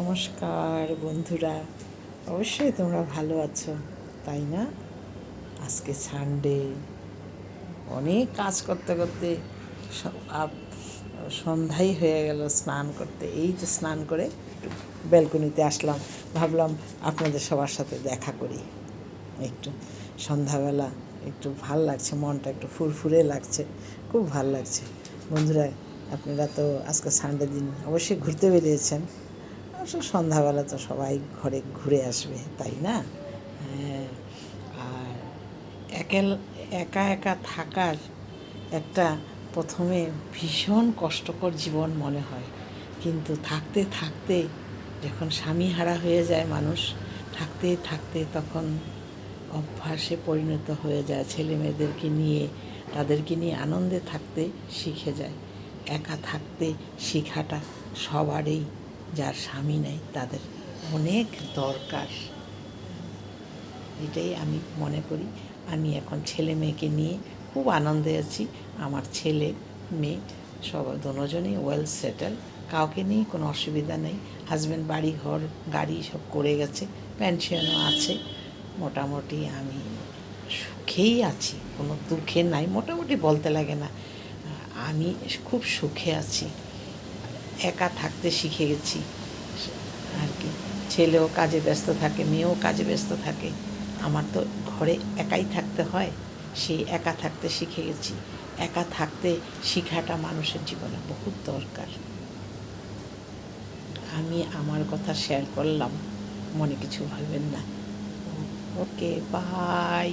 নমস্কার বন্ধুরা, অবশ্যই তোমরা ভালো আছো তাই না? আজকে সানডে, অনেক কাজ করতে করতে সন্ধ্যাই হয়ে গেল। স্নান করতে, এই যে স্নান করে একটু ব্যালকনিতে আসলাম, ভাবলাম আপনাদের সবার সাথে দেখা করি। একটু সন্ধ্যাবেলা একটু ভাল লাগছে, মনটা একটু ফুরফুরে লাগছে, খুব ভাল লাগছে। বন্ধুরা, আপনারা তো আজকে সানডে দিন অবশ্যই ঘুরতে বেরিয়েছেন। অবশ্য সন্ধ্যাবেলা তো সবাই ঘরে ঘুরে আসবে, তাই না? হ্যাঁ। আর একা একা থাকার একটা প্রথমে ভীষণ কষ্টকর জীবন মনে হয়, কিন্তু থাকতে থাকতে যখন স্বামীহারা হয়ে যায় মানুষ, থাকতে থাকতে তখন অভ্যাসে পরিণত হয়ে যায়। ছেলে মেয়েদেরকে নিয়ে, তাদেরকে নিয়ে আনন্দে থাকতে শিখে যায়। একা থাকতে শেখাটা সবারই, যার স্বামী নেই তাদের অনেক দরকার। এটাই আমি মনে করি। আমি এখন ছেলে মেয়েকে নিয়ে খুব আনন্দে আছি। আমার ছেলে মেয়ে সব দুজনেই ওয়েল সেটেল, কাউকে নিয়ে কোনো অসুবিধা নেই। হাজব্যান্ড বাড়ি ঘর গাড়ি সব করে গেছে, পেনশনও আছে। মোটামুটি আমি সুখেই আছি, কোনো দুঃখে নাই। মোটামুটি বলতে লাগে না, আমি খুব সুখে আছি। একা থাকতে শিখে গেছি আর কি। ছেলেও কাজে ব্যস্ত থাকে, মেয়েও কাজে ব্যস্ত থাকে। আমার তো ঘরে একাই থাকতে হয়, সেই একা থাকতে শিখে গেছি। একা থাকতে শেখাটা মানুষের জীবনে বহুত দরকার। আমি আমার কথা শেয়ার করলাম, মনে কিছু ভাববেন না। ওকে, বাই।